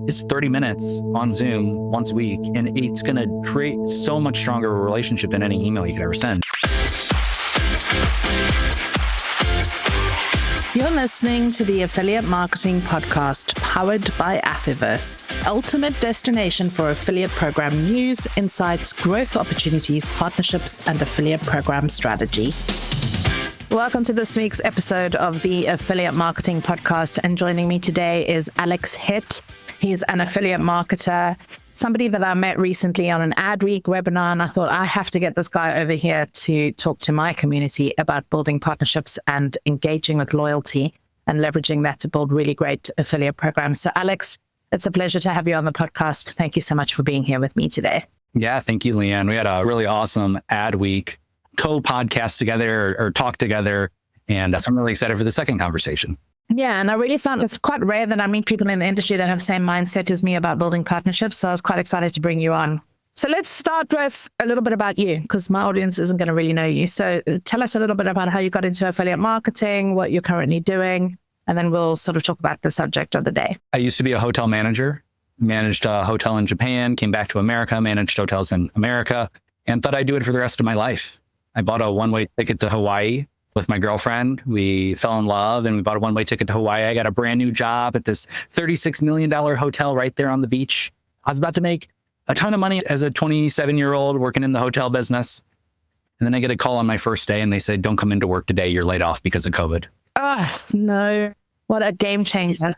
is 30 minutes on Zoom once a week, and it's going to create so much stronger a relationship than any email you could ever send. You're listening to the Affiliate Marketing Podcast, powered by Affiverse, ultimate destination for affiliate program news, insights, growth opportunities, partnerships, and affiliate program strategy. Welcome to this week's episode of the Affiliate Marketing Podcast. And joining me today is Alex Hitt. He's an affiliate marketer, somebody that I met recently on an Ad Week webinar, and I thought I have to get this guy over here to talk to my community about building partnerships and engaging with loyalty and leveraging that to build really great affiliate programs. So Alex, it's a pleasure to have you on the podcast. Thank you so much for being here with me today. Yeah, thank you, Leanne. We had a really awesome Ad Week co-podcast together or talk together, and so I'm really excited for the second conversation. Yeah, and I really found it's quite rare that I meet people in the industry that have the same mindset as me about building partnerships. So I was quite excited to bring you on. So let's start with a little bit about you, because my audience isn't going to really know you. So tell us a little bit about how you got into affiliate marketing, what you're currently doing, and then we'll sort of talk about the subject of the day. I used to be a hotel manager, managed a hotel in Japan, came back to America, managed hotels in America, and thought I'd do it for the rest of my life. I bought a one-way ticket to Hawaii with my girlfriend. We fell in love and we bought a one-way ticket to Hawaii. I got a brand new job at this $36 million hotel right there on the beach. I was about to make a ton of money as a 27-year-old working in the hotel business. And then I get a call on my first day and they said, don't come into work today. You're laid off because of COVID. Oh, no. What a game changer.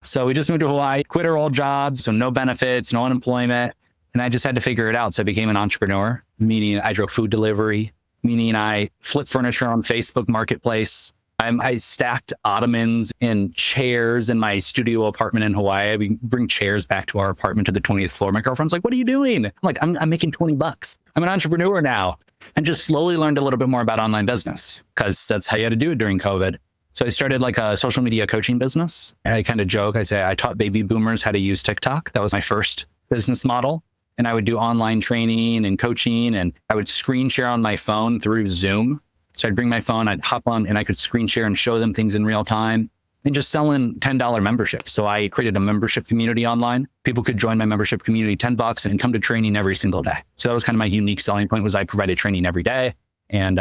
So we just moved to Hawaii, quit our old jobs, so no benefits, no unemployment. And I just had to figure it out. So I became an entrepreneur, meaning I drove food delivery, meaning I flipped furniture on Facebook Marketplace. I stacked ottomans and chairs in my studio apartment in Hawaii. We bring chairs back to our apartment to the 20th floor. My girlfriend's like, what are you doing? I'm like, I'm making $20. I'm an entrepreneur now. And just slowly learned a little bit more about online business, because that's how you had to do it during COVID. So I started like a social media coaching business. I kind of joke. I say I taught baby boomers how to use TikTok. That was my first business model. And I would do online training and coaching, and I would screen share on my phone through Zoom. So I'd bring my phone, I'd hop on and I could screen share and show them things in real time, and just selling $10 memberships. So I created a membership community online. People could join my membership community, $10, and come to training every single day. So that was kind of my unique selling point, was I provided training every day, and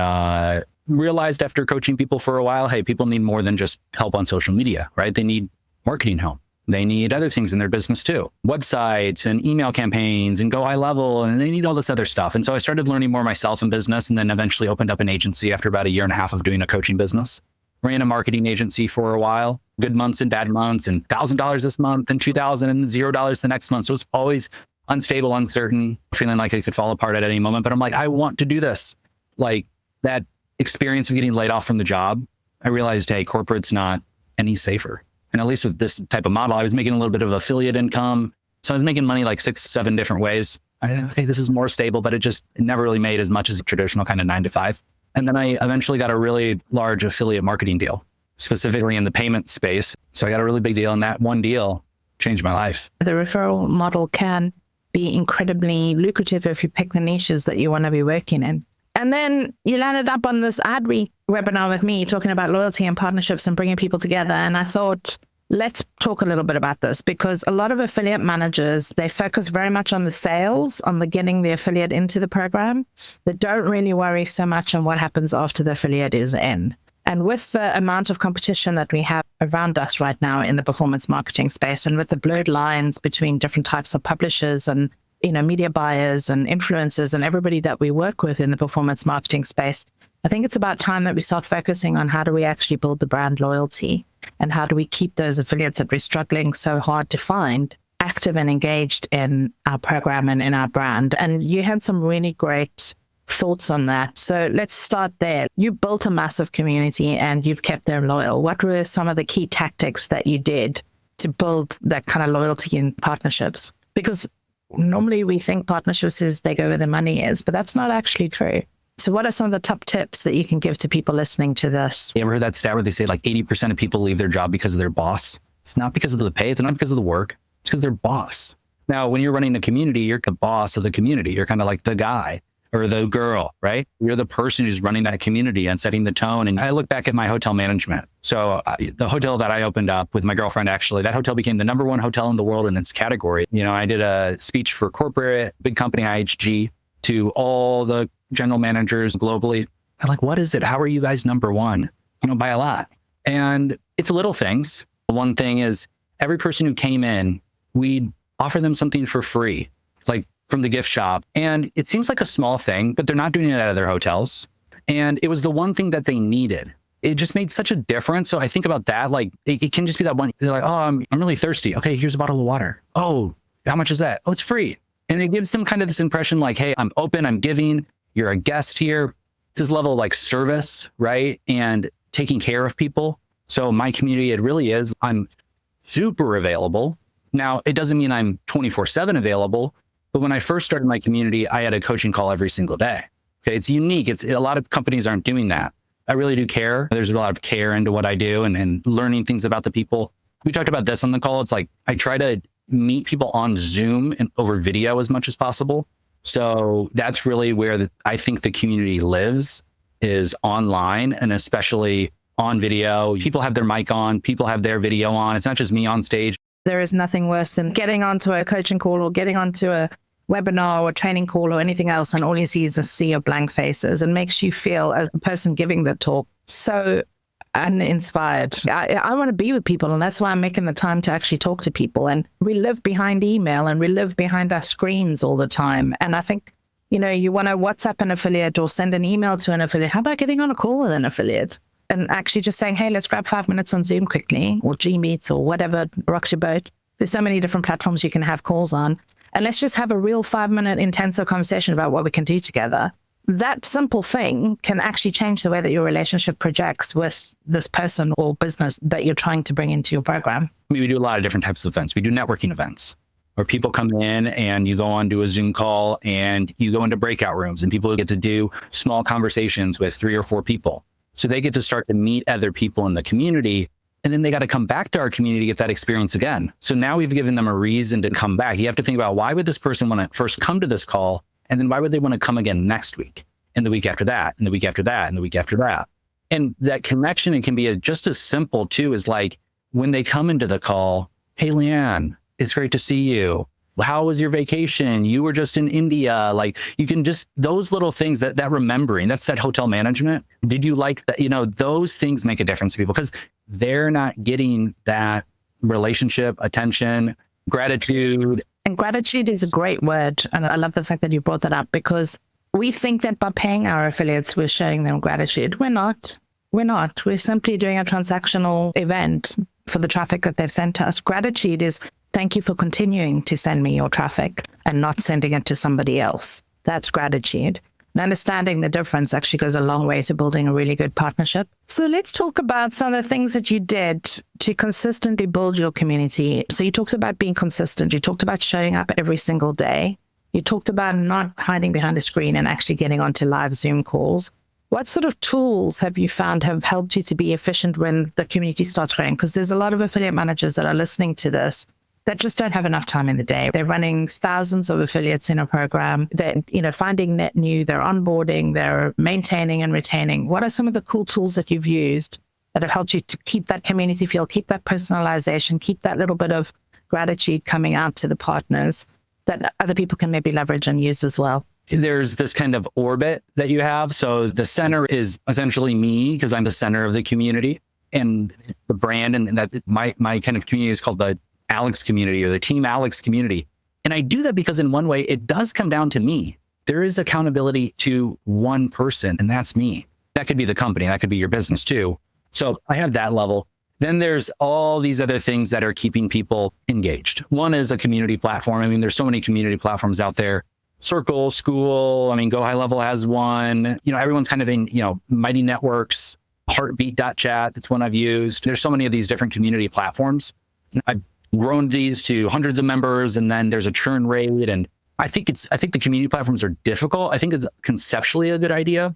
realized after coaching people for a while, hey, people need more than just help on social media, right? They need marketing help. They need other things in their business too, websites and email campaigns and go high level, and they need all this other stuff. And so I started learning more myself in business, and then eventually opened up an agency after about a year and a half of doing a coaching business. Ran a marketing agency for a while, good months and bad months, and $1,000 this month and $2,000 and $0 the next month. So it was always unstable, uncertain, feeling like it could fall apart at any moment. But I'm like, I want to do this. Like that experience of getting laid off from the job, I realized, hey, corporate's not any safer. And at least with this type of model, I was making a little bit of affiliate income. So I was making money like 6, 7 different ways. Okay, this is more stable, but it never really made as much as a traditional kind of 9 to 5. And then I eventually got a really large affiliate marketing deal, specifically in the payment space. So I got a really big deal, and that one deal changed my life. The referral model can be incredibly lucrative if you pick the niches that you want to be working in. And then you landed up on this Ad Week webinar with me talking about loyalty and partnerships and bringing people together. And I thought, let's talk a little bit about this, because a lot of affiliate managers, they focus very much on the sales, on the getting the affiliate into the program. They don't really worry so much on what happens after the affiliate is in. And with the amount of competition that we have around us right now in the performance marketing space, and with the blurred lines between different types of publishers and media buyers and influencers and everybody that we work with in the performance marketing space, I think it's about time that we start focusing on how do we actually build the brand loyalty, and how do we keep those affiliates that we're struggling so hard to find active and engaged in our program and in our brand. And you had some really great thoughts on that. So let's start there. You built a massive community and you've kept them loyal. What were some of the key tactics that you did to build that kind of loyalty in partnerships? Because normally we think partnerships is they go where the money is, but that's not actually true. So what are some of the top tips that you can give to people listening to this? You ever heard that stat where they say like 80% of people leave their job because of their boss? It's not because of the pay. It's not because of the work. It's because of their boss. Now, when you're running a community, you're the boss of the community. You're kind of like the guy, or the girl, right? You're the person who's running that community and setting the tone. And I look back at my hotel management. So the hotel that I opened up with my girlfriend, actually, that hotel became the #1 hotel in the world in its category. I did a speech for corporate, big company IHG, to all the general managers globally. I'm like, what is it? How are you guys #1? By a lot. And it's little things. One thing is every person who came in, we'd offer them something for free, like from the gift shop. And it seems like a small thing, but they're not doing it out of their hotels. And it was the one thing that they needed. It just made such a difference. So I think about that. Like it can just be that one. They're like, oh, I'm really thirsty. Okay, here's a bottle of water. Oh, how much is that? Oh, it's free. And it gives them kind of this impression like, hey, I'm open, I'm giving, you're a guest here. It's this level of like service, right? And taking care of people. So my community, it really is, I'm super available. Now, it doesn't mean I'm 24/7 available, but when I first started my community, I had a coaching call every single day. Okay, it's unique. A lot of companies aren't doing that. I really do care. There's a lot of care into what I do and learning things about the people. We talked about this on the call. It's like, I try to meet people on Zoom and over video as much as possible. So that's really where I think the community lives, is online, and especially on video. People have their mic on, people have their video on. It's not just me on stage. There is nothing worse than getting onto a coaching call or getting onto a webinar or a training call or anything else, and all you see is a sea of blank faces, and makes you feel, as the person giving the talk, so uninspired. I want to be with people, and that's why I'm making the time to actually talk to people. And we live behind email and we live behind our screens all the time. And I think, you want to WhatsApp an affiliate or send an email to an affiliate. How about getting on a call with an affiliate and actually just saying, hey, let's grab 5 minutes on Zoom quickly, or G Meets, or whatever rocks your boat. There's so many different platforms you can have calls on. And let's just have a real 5-minute intensive conversation about what we can do together. That simple thing can actually change the way that your relationship projects with this person or business that you're trying to bring into your program. We do a lot of different types of events. We do networking events where people come in and you go on to a Zoom call and you go into breakout rooms, and people get to do small conversations with 3 or 4 people. So they get to start to meet other people in the community. And then they got to come back to our community to get that experience again. So now we've given them a reason to come back. You have to think about, why would this person want to first come to this call? And then why would they want to come again next week, and the week after that, and the week after that, and the week after that? And that connection, it can be just as simple too, as like when they come into the call, hey, Leanne, it's great to see you. How was your vacation? You were just in India. Like, you can just, those little things, that remembering, that's that hotel management. Did you like that? Those things make a difference to people, because they're not getting that relationship, attention, gratitude. And gratitude is a great word. And I love the fact that you brought that up, because we think that by paying our affiliates, we're showing them gratitude. We're not. We're simply doing a transactional event for the traffic that they've sent to us. Gratitude is, thank you for continuing to send me your traffic and not sending it to somebody else. That's gratitude. And understanding the difference actually goes a long way to building a really good partnership. So let's talk about some of the things that you did to consistently build your community. So you talked about being consistent. You talked about showing up every single day. You talked about not hiding behind a screen and actually getting onto live Zoom calls. What sort of tools have you found have helped you to be efficient when the community starts growing? Because there's a lot of affiliate managers that are listening to this that just don't have enough time in the day. They're running thousands of affiliates in a program. They're, finding net new, they're onboarding, they're maintaining and retaining. What are some of the cool tools that you've used that have helped you to keep that community feel, keep that personalization, keep that little bit of gratitude coming out to the partners that other people can maybe leverage and use as well? There's this kind of orbit that you have. So the center is essentially me, because I'm the center of the community, and the brand, and that my kind of community is called the Alex community, or the Team Alex community. And I do that because in one way, it does come down to me. There is accountability to one person, and that's me. That could be the company, that could be your business too. So I have that level. Then there's all these other things that are keeping people engaged. One is a community platform. I mean, there's so many community platforms out there. Circle, School, Go High Level has one. Everyone's kind of in, Mighty Networks, Heartbeat.chat, that's one I've used. There's so many of these different community platforms. I've grown these to hundreds of members, and then there's a churn rate. And I think the community platforms are difficult. I think it's conceptually a good idea,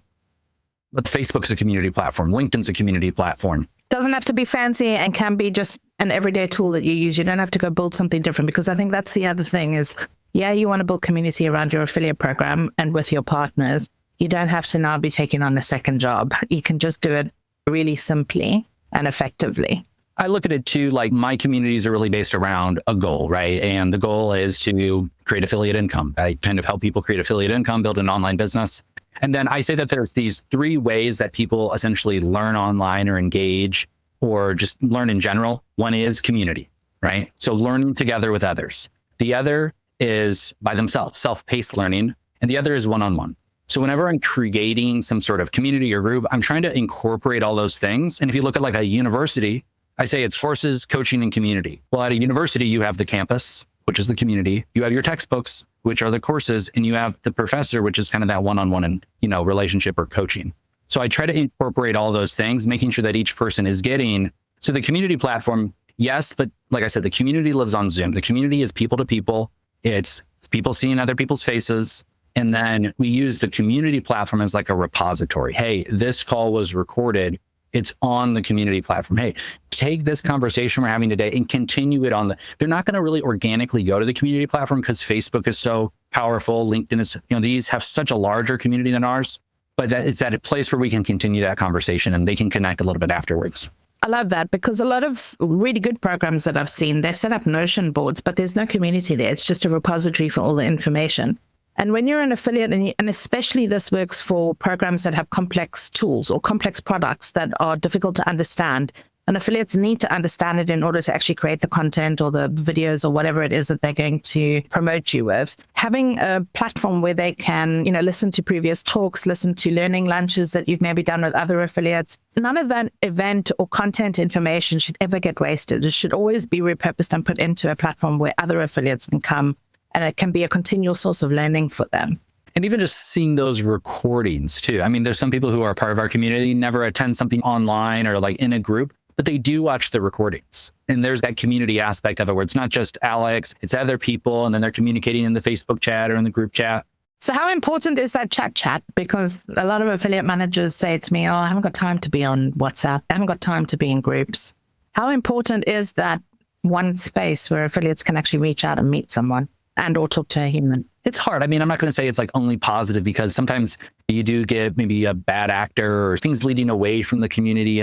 but Facebook's a community platform. LinkedIn's a community platform. Doesn't have to be fancy, and can be just an everyday tool that you use. You don't have to go build something different, because I think that's the other thing is Yeah, you want to build community around your affiliate program and with your partners. You don't have to now be taking on a second job. You can just do it really simply and effectively. I look at it too, like my communities are really based around a goal, right? And the goal is to create affiliate income. I kind of help people create affiliate income, build an online business. And then I say that there's these 3 ways that people essentially learn online or engage or just learn in general. One is community, right? So learning together with others. The other is by themselves, self-paced learning. And the other is one-on-one. So whenever I'm creating some sort of community or group, I'm trying to incorporate all those things. And if you look at like a university, I say it's courses, coaching, and community. Well, at a university, you have the campus, which is the community. You have your textbooks, which are the courses, and you have the professor, which is kind of that one-on-one and, relationship or coaching. So I try to incorporate all those things, making sure that each person is getting. So the community platform, yes, but like I said, the community lives on Zoom. The community is people to people. It's people seeing other people's faces. And then we use the community platform as like a repository. Hey, this call was recorded. It's on the community platform. Hey, take this conversation we're having today and continue it on they're not going to really organically go to the community platform because Facebook is so powerful. LinkedIn is, these have such a larger community than ours, but it's at a place where we can continue that conversation and they can connect a little bit afterwards. I love that because a lot of really good programs that I've seen, they set up Notion boards, but there's no community there. It's just a repository for all the information. And when you're an affiliate, and especially this works for programs that have complex tools or complex products that are difficult to understand, and affiliates need to understand it in order to actually create the content or the videos or whatever it is that they're going to promote you with. Having a platform where they can, listen to previous talks, listen to learning lunches that you've maybe done with other affiliates. None of that event or content information should ever get wasted. It should always be repurposed and put into a platform where other affiliates can come, and it can be a continual source of learning for them. And even just seeing those recordings too. I mean, there's some people who are part of our community, never attend something online or like in a group, but they do watch the recordings. And there's that community aspect of it where it's not just Alex, it's other people, and then they're communicating in the Facebook chat or in the group chat. So how important is that chat? Because a lot of affiliate managers say to me, I haven't got time to be on WhatsApp. I haven't got time to be in groups. How important is that one space where affiliates can actually reach out and meet someone and or talk to a human? It's hard. I mean, I'm not going to say it's like only positive because sometimes you do get maybe a bad actor or things leading away from the community.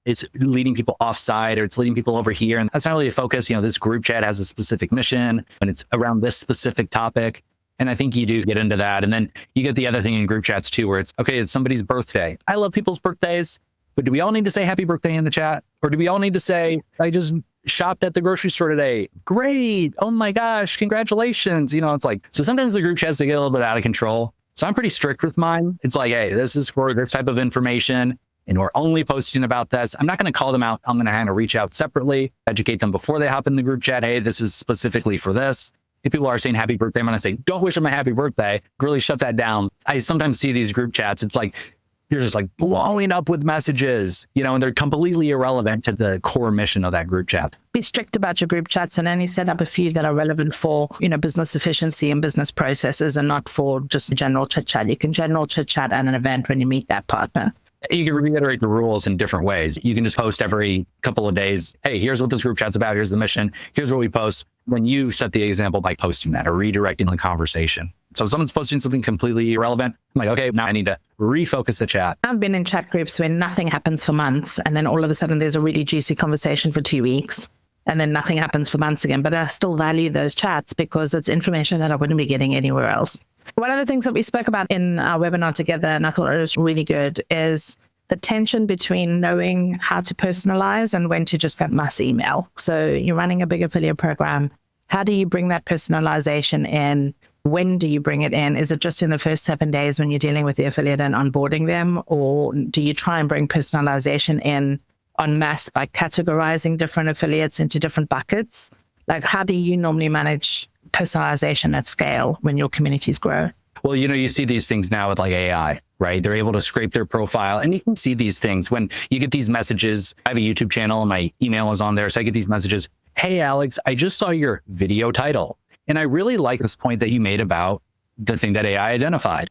It's leading people offside or it's leading people over here. And that's not really a focus. This group chat has a specific mission and it's around this specific topic. And I think you do get into that. And then you get the other thing in group chats too, where it's, okay, it's somebody's birthday. I love people's birthdays, but do we all need to say happy birthday in the chat? Or do we all need to say, I just shopped at the grocery store today? Great. Oh my gosh. Congratulations. It's like, so sometimes the group chats, they get a little bit out of control. So I'm pretty strict with mine. It's like, hey, this is for this type of information and we're only posting about this. I'm not going to call them out. I'm going to kind of reach out separately, educate them before they hop in the group chat. Hey, this is specifically for this. If people are saying happy birthday, I'm going to say, don't wish them a happy birthday. Really shut that down. I sometimes see these group chats. It's like, they're just like blowing up with messages, and they're completely irrelevant to the core mission of that group chat. Be strict about your group chats and only set up a few that are relevant for, business efficiency and business processes and not for just general chit chat. You can general chit chat at an event when you meet that partner. You can reiterate the rules in different ways. You can just post every couple of days. Hey, here's what this group chat's about. Here's the mission. Here's what we post. When you set the example by posting that or redirecting the conversation. So if someone's posting something completely irrelevant, I'm like, okay, now I need to refocus the chat. I've been in chat groups where nothing happens for months. And then all of a sudden there's a really juicy conversation for 2 weeks. And then nothing happens for months again. But I still value those chats because it's information that I wouldn't be getting anywhere else. One of the things that we spoke about in our webinar together, and I thought it was really good, is the tension between knowing how to personalize and when to just get mass email. So you're running a big affiliate program. How do you bring that personalization in? When do you bring it in? Is it just in the first 7 days when you're dealing with the affiliate and onboarding them? Or do you try and bring personalization in en masse by categorizing different affiliates into different buckets? Like, how do you normally manage personalization at scale when your communities grow? Well, you see these things now with like AI, right? They're able to scrape their profile and you can see these things when you get these messages. I have a YouTube channel and my email is on there. So I get these messages. Hey, Alex, I just saw your video title. And I really like this point that you made about the thing that AI identified.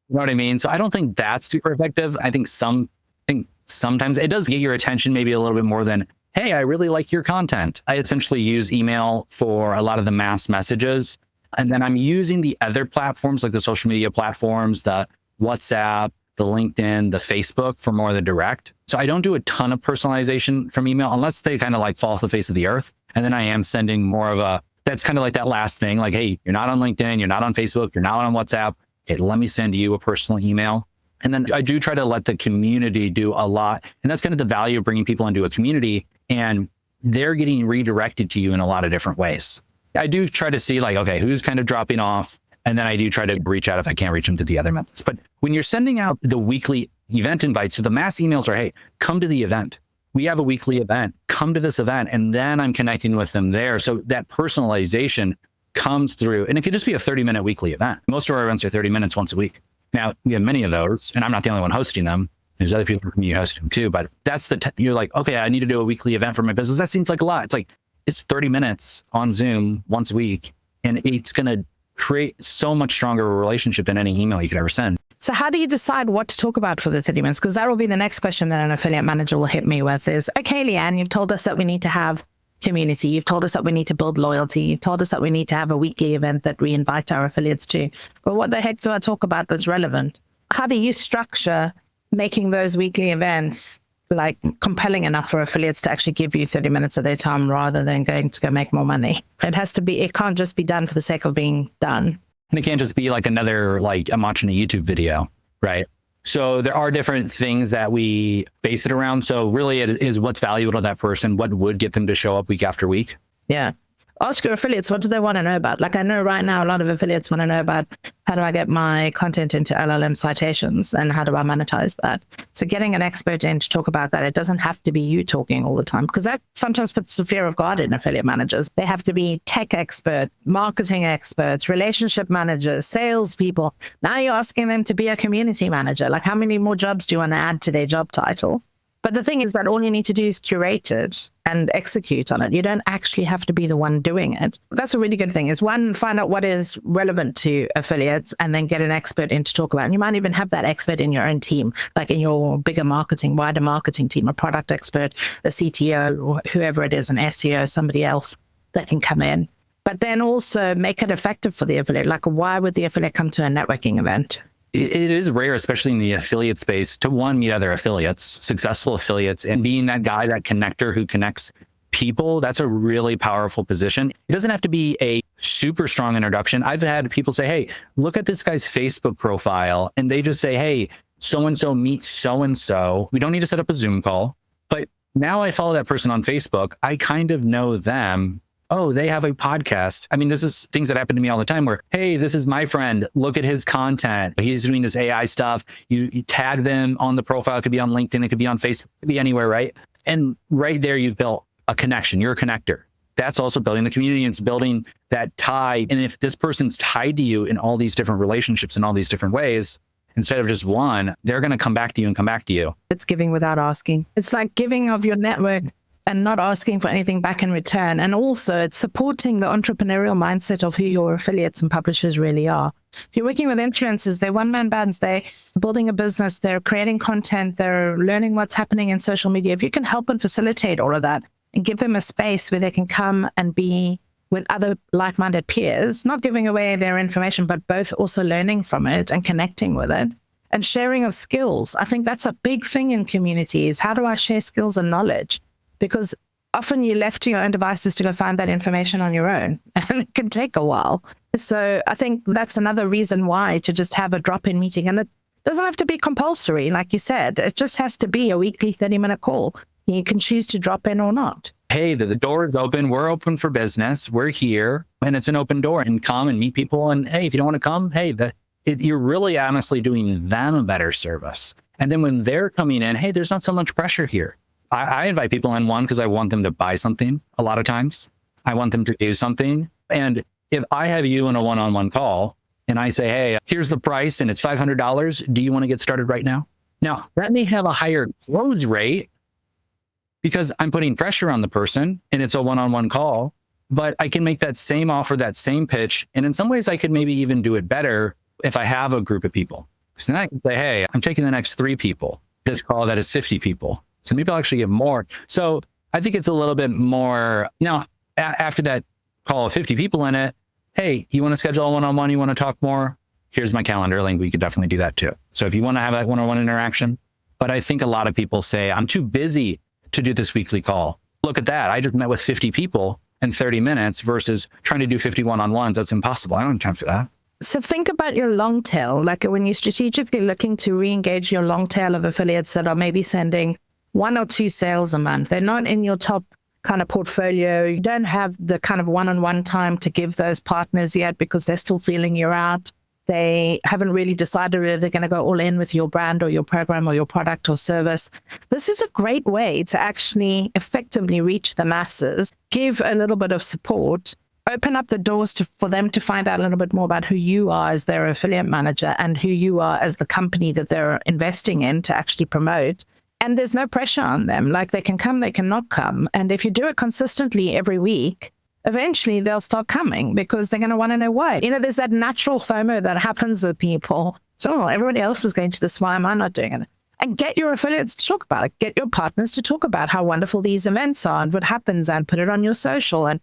You know what I mean? So I don't think that's super effective. I think sometimes it does get your attention maybe a little bit more than, hey, I really like your content. I essentially use email for a lot of the mass messages. And then I'm using the other platforms like the social media platforms, the WhatsApp, the LinkedIn, the Facebook for more of the direct. So I don't do a ton of personalization from email unless they kind of like fall off the face of the earth. And then I am sending more of that's kind of like that last thing, like, hey, you're not on LinkedIn, you're not on Facebook, you're not on WhatsApp. Hey, let me send you a personal email. And then I do try to let the community do a lot. And that's kind of the value of bringing people into a community, and they're getting redirected to you in a lot of different ways. I do try to see like, okay, who's kind of dropping off? And then I do try to reach out if I can't reach them to the other methods. But when you're sending out the weekly event invites, so the mass emails are, hey, come to the event. We have a weekly event. Come to this event. And then I'm connecting with them there. So that personalization comes through. And it could just be a 30-minute weekly event. Most of our events are 30 minutes once a week. Now, we have many of those, and I'm not the only one hosting them. There's other people who host them too. But that's you're like, okay, I need to do a weekly event for my business. That seems like a lot. It's like, it's 30 minutes on Zoom once a week. And it's going to create so much stronger relationship than any email you could ever send. So how do you decide what to talk about for the 30 minutes? Because that will be the next question that an affiliate manager will hit me with is, okay, Leanne, you've told us that we need to have community. You've told us that we need to build loyalty. You've told us that we need to have a weekly event that we invite our affiliates to. But what the heck do I talk about that's relevant? How do you structure making those weekly events like compelling enough for affiliates to actually give you 30 minutes of their time rather than going to go make more money? It can't just be done for the sake of being done. And it can't just be like another, like I'm watching a YouTube video, right? So there are different things that we base it around. So really it is what's valuable to that person, what would get them to show up week after week. Yeah. Ask your affiliates, what do they want to know about? Like I know right now, a lot of affiliates want to know about how do I get my content into LLM citations and how do I monetize that? So getting an expert in to talk about that, it doesn't have to be you talking all the time, because that sometimes puts the fear of God in affiliate managers. They have to be tech experts, marketing experts, relationship managers, salespeople. Now you're asking them to be a community manager. Like how many more jobs do you want to add to their job title? But the thing is that all you need to do is curate it and execute on it. You don't actually have to be the one doing it. That's a really good thing is one, find out what is relevant to affiliates and then get an expert in to talk about it. And you might even have that expert in your own team, like in your bigger wider marketing team, a product expert, a CTO, or whoever it is, an SEO, somebody else that can come in. But then also make it effective for the affiliate. Like why would the affiliate come to a networking event? It is rare, especially in the affiliate space, to meet other affiliates, successful affiliates, and being that guy, that connector who connects people. That's a really powerful position. It doesn't have to be a super strong introduction. I've had people say, hey, look at this guy's Facebook profile. And they just say, hey, so-and-so meets so-and-so. We don't need to set up a Zoom call. But now I follow that person on Facebook. I kind of know them. Oh, they have a podcast. I mean, this is things that happen to me all the time where, hey, this is my friend. Look at his content. He's doing this AI stuff. You tag them on the profile. It could be on LinkedIn. It could be on Facebook. It could be anywhere, right? And right there, you've built a connection. You're a connector. That's also building the community. It's building that tie. And if this person's tied to you in all these different relationships in all these different ways, instead of just one, they're going to come back to you and come back to you. It's giving without asking. It's like giving of your network and not asking for anything back in return. And also it's supporting the entrepreneurial mindset of who your affiliates and publishers really are. If you're working with influencers, they're one-man bands, they're building a business, they're creating content, they're learning what's happening in social media. If you can help and facilitate all of that and give them a space where they can come and be with other like-minded peers, not giving away their information, but both also learning from it and connecting with it and sharing of skills. I think that's a big thing in communities. How do I share skills and knowledge? Because often you're left to your own devices to go find that information on your own, and it can take a while. So I think that's another reason why to just have a drop-in meeting. And it doesn't have to be compulsory, like you said. It just has to be a weekly 30-minute call. You can choose to drop in or not. Hey, the door is open. We're open for business. We're here, and it's an open door. And come and meet people. And hey, if you don't want to come, hey, you're really honestly doing them a better service. And then when they're coming in, hey, there's not so much pressure here. I invite people in, one, because I want them to buy something a lot of times. I want them to do something. And if I have you in a one-on-one call and I say, hey, here's the price and it's $500, do you want to get started right now? Now, that may have a higher close rate because I'm putting pressure on the person and it's a one-on-one call, but I can make that same offer, that same pitch. And in some ways I could maybe even do it better if I have a group of people. So then I can say, hey, I'm taking the next 3 people, this call that is 50 people. So maybe I'll actually give more. So I think it's a little bit more, after that call of 50 people in it, hey, you want to schedule a one-on-one? You want to talk more? Here's my calendar link. We could definitely do that too. So if you want to have that one-on-one interaction, but I think a lot of people say, I'm too busy to do this weekly call. Look at that. I just met with 50 people in 30 minutes versus trying to do 50 one-on-ones. That's impossible. I don't have time for that. So think about your long tail, like when you're strategically looking to re-engage your long tail of affiliates that are maybe sending 1 or 2 sales a month. They're not in your top kind of portfolio. You don't have the kind of one-on-one time to give those partners yet because they're still feeling you out. They haven't really decided whether they're going to go all in with your brand or your program or your product or service. This is a great way to actually effectively reach the masses, give a little bit of support, open up the doors for them to find out a little bit more about who you are as their affiliate manager and who you are as the company that they're investing in to actually promote. And there's no pressure on them. Like they can come, they cannot come. And if you do it consistently every week, eventually they'll start coming because they're going to want to know why. There's that natural FOMO that happens with people. So everybody else is going to this. Why am I not doing it? And get your affiliates to talk about it. Get your partners to talk about how wonderful these events are and what happens and put it on your social and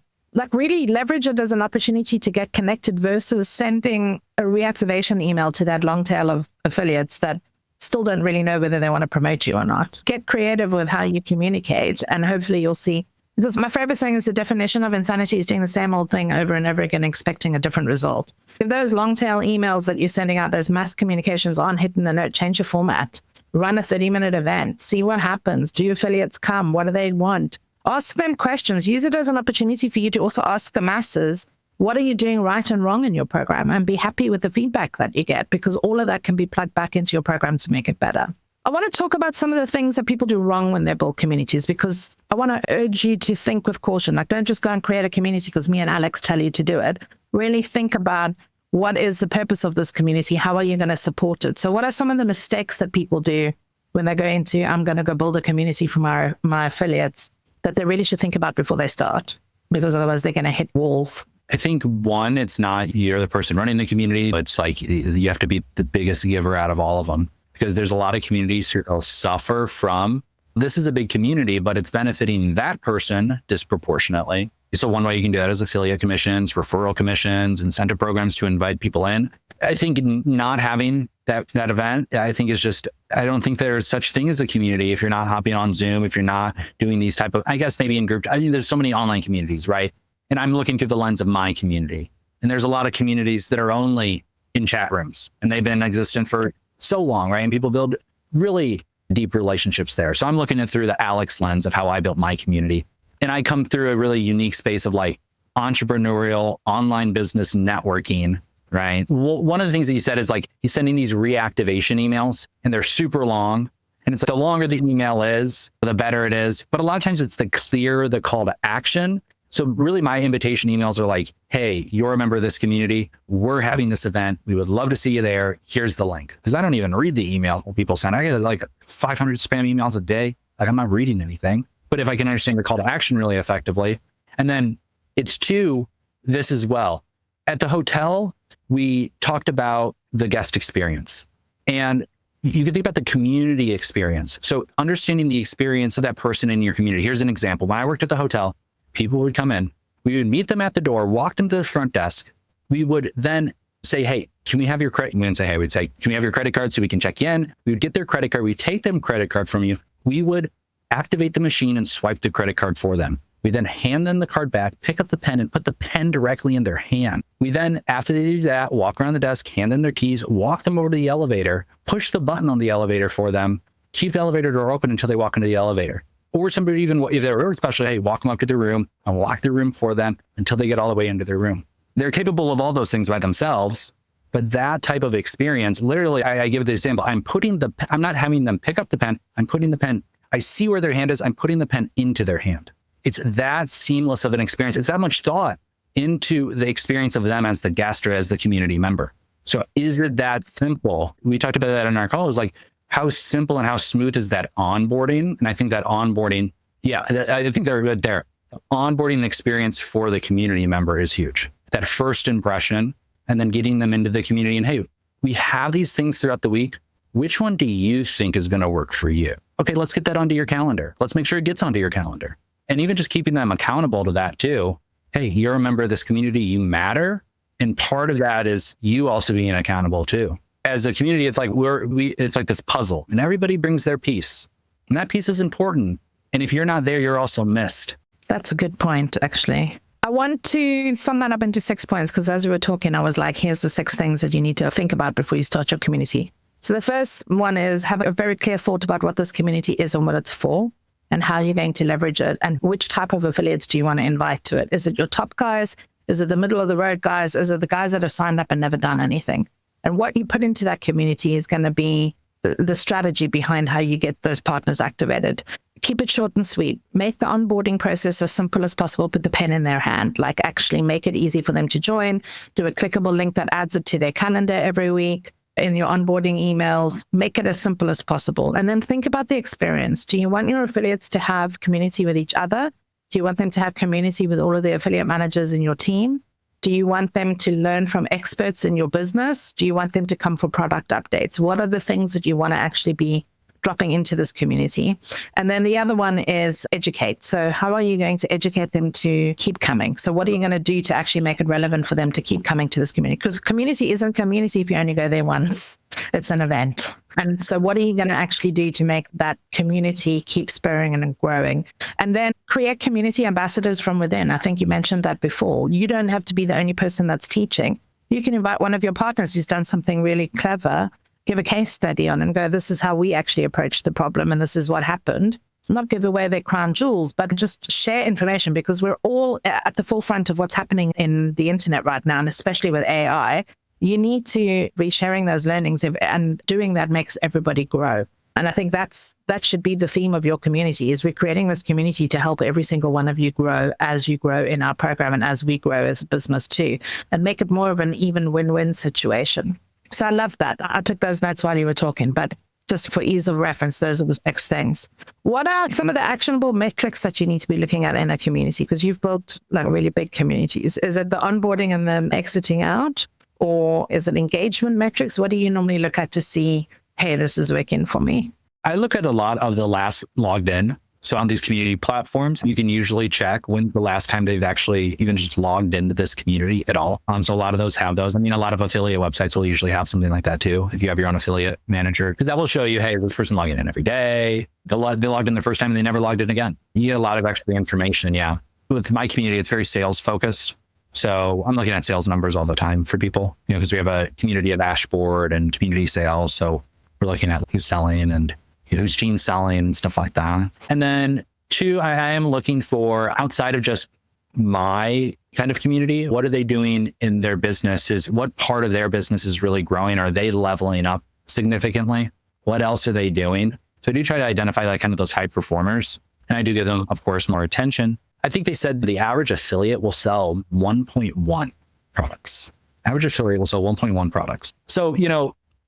really leverage it as an opportunity to get connected versus sending a reactivation email to that long tail of affiliates that still don't really know whether they want to promote you or not. Get creative with how you communicate and hopefully you'll see. Because my favorite thing is the definition of insanity is doing the same old thing over and over again, expecting a different result. If those long tail emails that you're sending out, those mass communications aren't hitting the note, change your format. Run a 30-minute event. See what happens. Do affiliates come? What do they want? Ask them questions. Use it as an opportunity for you to also ask the masses, what are you doing right and wrong in your program? And be happy with the feedback that you get because all of that can be plugged back into your program to make it better. I want to talk about some of the things that people do wrong when they build communities because I want to urge you to think with caution. Like don't just go and create a community because me and Alex tell you to do it. Really think about what is the purpose of this community? How are you going to support it? So what are some of the mistakes that people do when they go into, I'm going to go build a community for my affiliates that they really should think about before they start because otherwise they're going to hit walls. I think one, it's not you're the person running the community. It's like you have to be the biggest giver out of all of them. Because there's a lot of communities who will suffer from, this is a big community, but it's benefiting that person disproportionately. So one way you can do that is affiliate commissions, referral commissions, incentive programs to invite people in. I think not having that event, I think is just, I don't think there's such thing as a community if you're not hopping on Zoom, if you're not doing these type of, I guess maybe in group, I mean, there's so many online communities, right? And I'm looking through the lens of my community. And there's a lot of communities that are only in chat rooms and they've been existent for so long, right? And people build really deep relationships there. So I'm looking at through the Alex lens of how I built my community. And I come through a really unique space of like entrepreneurial online business networking, right? Well, one of the things that he said is like, he's sending these reactivation emails and they're super long. And it's like the longer the email is, the better it is. But a lot of times it's the clearer the call to action. So really my invitation emails are like, hey, you're a member of this community. We're having this event. We would love to see you there. Here's the link. Because I don't even read the emails people send. I get like 500 spam emails a day. Like I'm not reading anything. But if I can understand the call to action really effectively. And then it's 2, this as well. At the hotel, we talked about the guest experience. And you can think about the community experience. So understanding the experience of that person in your community. Here's an example. When I worked at the hotel, people would come in, we would meet them at the door, walk them to the front desk. We would then say, hey, can we have your credit? We wouldn't say, hey, we'd say, can we have your credit card so we can check you in? We would get their credit card. We'd take them credit card from you. We would activate the machine and swipe the credit card for them. We then hand them the card back, pick up the pen and put the pen directly in their hand. We then, after they do that, walk around the desk, hand them their keys, walk them over to the elevator, push the button on the elevator for them, keep the elevator door open until they walk into the elevator. Or somebody even, if they're really special, hey, walk them up to their room and lock their room for them until they get all the way into their room. They're capable of all those things by themselves, but that type of experience, literally, I give the example, I'm not having them pick up the pen, I'm putting the pen, I see where their hand is, I'm putting the pen into their hand. It's that seamless of an experience. It's that much thought into the experience of them as the guest or as the community member. So is it that simple? We talked about that in our call. It was like, how simple and how smooth is that onboarding? And I think that onboarding, I think they're good there. The onboarding experience for the community member is huge. That first impression and then getting them into the community and, hey, we have these things throughout the week. Which one do you think is going to work for you? Okay, let's get that onto your calendar. Let's make sure it gets onto your calendar. And even just keeping them accountable to that too. Hey, you're a member of this community, you matter. And part of that is you also being accountable too. As a community, it's like it's like this puzzle, and everybody brings their piece. And that piece is important. And if you're not there, you're also missed. That's a good point, actually. I want to sum that up into 6 points, because as we were talking, I was like, here's the 6 things that you need to think about before you start your community. So the first one is have a very clear thought about what this community is and what it's for, and how you're going to leverage it, and which type of affiliates do you want to invite to it. Is it your top guys? Is it the middle of the road guys? Is it the guys that have signed up and never done anything? And what you put into that community is going to be the strategy behind how you get those partners activated. Keep it short and sweet. Make the onboarding process as simple as possible. Put the pen in their hand. Like, actually make it easy for them to join. Do a clickable link that adds it to their calendar every week in your onboarding emails. Make it as simple as possible. And then think about the experience. Do you want your affiliates to have community with each other? Do you want them to have community with all of the affiliate managers in your team? Do you want them to learn from experts in your business? Do you want them to come for product updates? What are the things that you want to actually be dropping into this community? And then the other one is educate. So how are you going to educate them to keep coming? So what are you going to do to actually make it relevant for them to keep coming to this community? Because community isn't community if you only go there once. It's an event. And so what are you going to actually do to make that community keep spurring and growing? And then create community ambassadors from within. I think you mentioned that before. You don't have to be the only person that's teaching. You can invite one of your partners who's done something really clever, give a case study on and go, this is how we actually approached the problem and this is what happened. Not give away their crown jewels, but just share information, because we're all at the forefront of what's happening in the internet right now, and especially with AI. You need to be sharing those learnings, and doing that makes everybody grow. And I think that should be the theme of your community, is we're creating this community to help every single one of you grow as you grow in our program and as we grow as a business too, and make it more of an even win-win situation. So I love that. I took those notes while you were talking, but just for ease of reference, those are the next things. What are some of the actionable metrics that you need to be looking at in a community? Because you've built like really big communities. Is it the onboarding and the exiting out? Or is it engagement metrics? What do you normally look at to see, hey, this is working for me? I look at a lot of the last logged in. So on these community platforms, you can usually check when the last time they've actually even just logged into this community at all. So a lot of those have those. I mean, a lot of affiliate websites will usually have something like that too, if you have your own affiliate manager, because that will show you, hey, this person logging in every day. They logged in the first time and they never logged in again. You get a lot of extra information. Yeah. With my community, it's very sales focused. So I'm looking at sales numbers all the time for people, because we have a community dashboard and community sales. So we're looking at who's selling and whose team's selling and stuff like that. And then 2, I am looking for, outside of just my kind of community, what are they doing in their businesses? What part of their business is really growing? Are they leveling up significantly? What else are they doing? So I do try to identify like kind of those high performers. And I do give them, of course, more attention. I think they said the average affiliate will sell 1.1 products. Average affiliate will sell 1.1 products. So,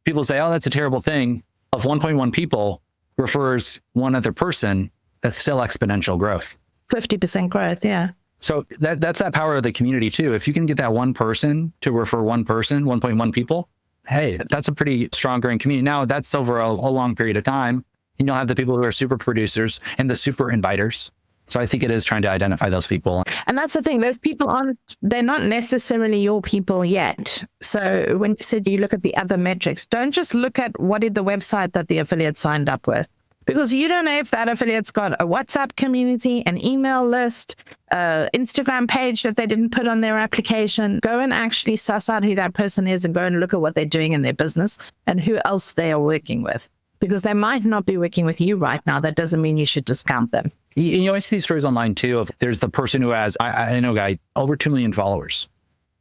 people say, oh, that's a terrible thing. If 1.1 people refers one other person, that's still exponential growth. 50% growth, yeah. So that's that power of the community too. If you can get that one person to refer one person, 1.1 people, hey, that's a pretty strong growing community. Now that's over a long period of time. And you'll have the people who are super producers and the super inviters. So I think it is trying to identify those people. And that's the thing. Those people they're not necessarily your people yet. So when you said you look at the other metrics, don't just look at what is the website that the affiliate signed up with. Because you don't know if that affiliate's got a WhatsApp community, an email list, Instagram page that they didn't put on their application. Go and actually suss out who that person is and go and look at what they're doing in their business and who else they are working with. Because they might not be working with you right now. That doesn't mean you should discount them. You always see these stories online too. Of there's the person who has, I know a guy, over 2 million followers.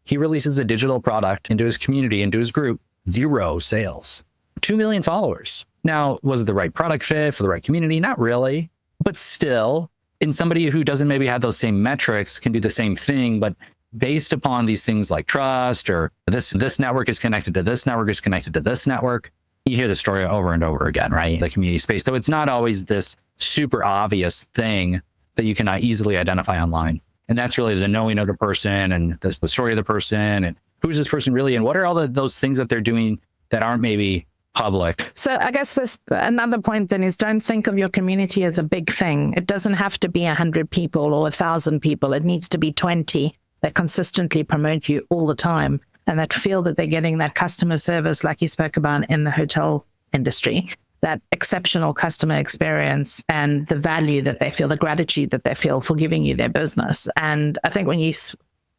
He releases a digital product into his community, into his group, 0 sales, 2 million followers. Now, was it the right product fit for the right community? Not really, but still, in somebody who doesn't maybe have those same metrics can do the same thing, but based upon these things like trust or this network is connected to this network is connected to this network. You hear the story over and over again, right? The community space. So it's not always this super obvious thing that you can easily identify online. And that's really the knowing of the person and the story of the person and who's this person really and what are all those things that they're doing that aren't maybe public. So I guess another point then is don't think of your community as a big thing. It doesn't have to be 100 people or 1,000 people. It needs to be 20 that consistently promote you all the time and that feel that they're getting that customer service like you spoke about in the hotel industry, that exceptional customer experience and the value that they feel, the gratitude that they feel for giving you their business. And I think when you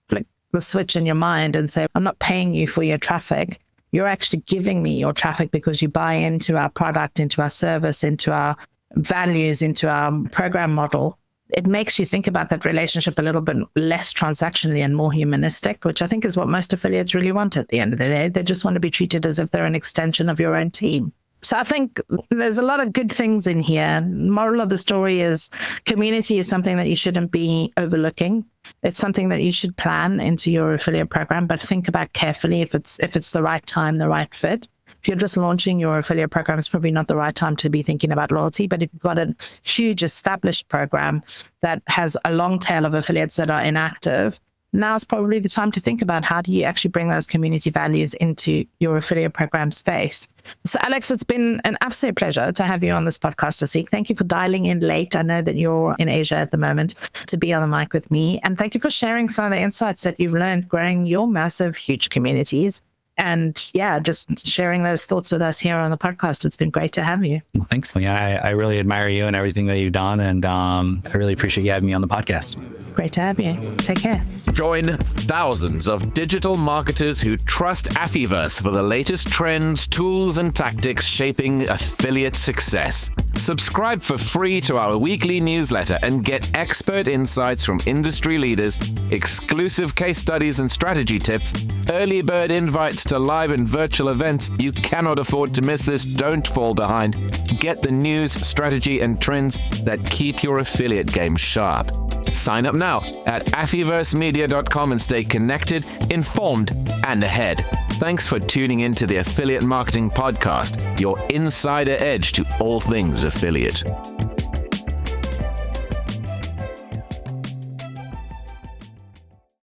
flick the switch in your mind and say, I'm not paying you for your traffic, you're actually giving me your traffic because you buy into our product, into our service, into our values, into our program model. It makes you think about that relationship a little bit less transactionally and more humanistic, which I think is what most affiliates really want at the end of the day. They just want to be treated as if they're an extension of your own team. So I think there's a lot of good things in here. Moral of the story is community is something that you shouldn't be overlooking. It's something that you should plan into your affiliate program, but think about carefully if it's the right time, the right fit. If you're just launching your affiliate program, it's probably not the right time to be thinking about loyalty. But if you've got a huge established program that has a long tail of affiliates that are inactive, now's probably the time to think about how do you actually bring those community values into your affiliate program space. So Alex, it's been an absolute pleasure to have you on this podcast this week. Thank you for dialing in late. I know that you're in Asia at the moment to be on the mic with me. And thank you for sharing some of the insights that you've learned growing your massive, huge communities. And yeah, just sharing those thoughts with us here on the podcast. It's been great to have you. Well, thanks, Leah. I really admire you and everything that you've done. And I really appreciate you having me on the podcast. Great to have you. Take care. Join thousands of digital marketers who trust Affiverse for the latest trends, tools, and tactics shaping affiliate success. Subscribe for free to our weekly newsletter and get expert insights from industry leaders, exclusive case studies and strategy tips, early bird invites to live and virtual events. You cannot afford to miss this. Don't fall behind. Get the news, strategy, and trends that keep your affiliate game sharp. Sign up now at affiversemedia.com and stay connected, informed, and ahead. Thanks for tuning in to the Affiliate Marketing Podcast, your insider edge to all things affiliate.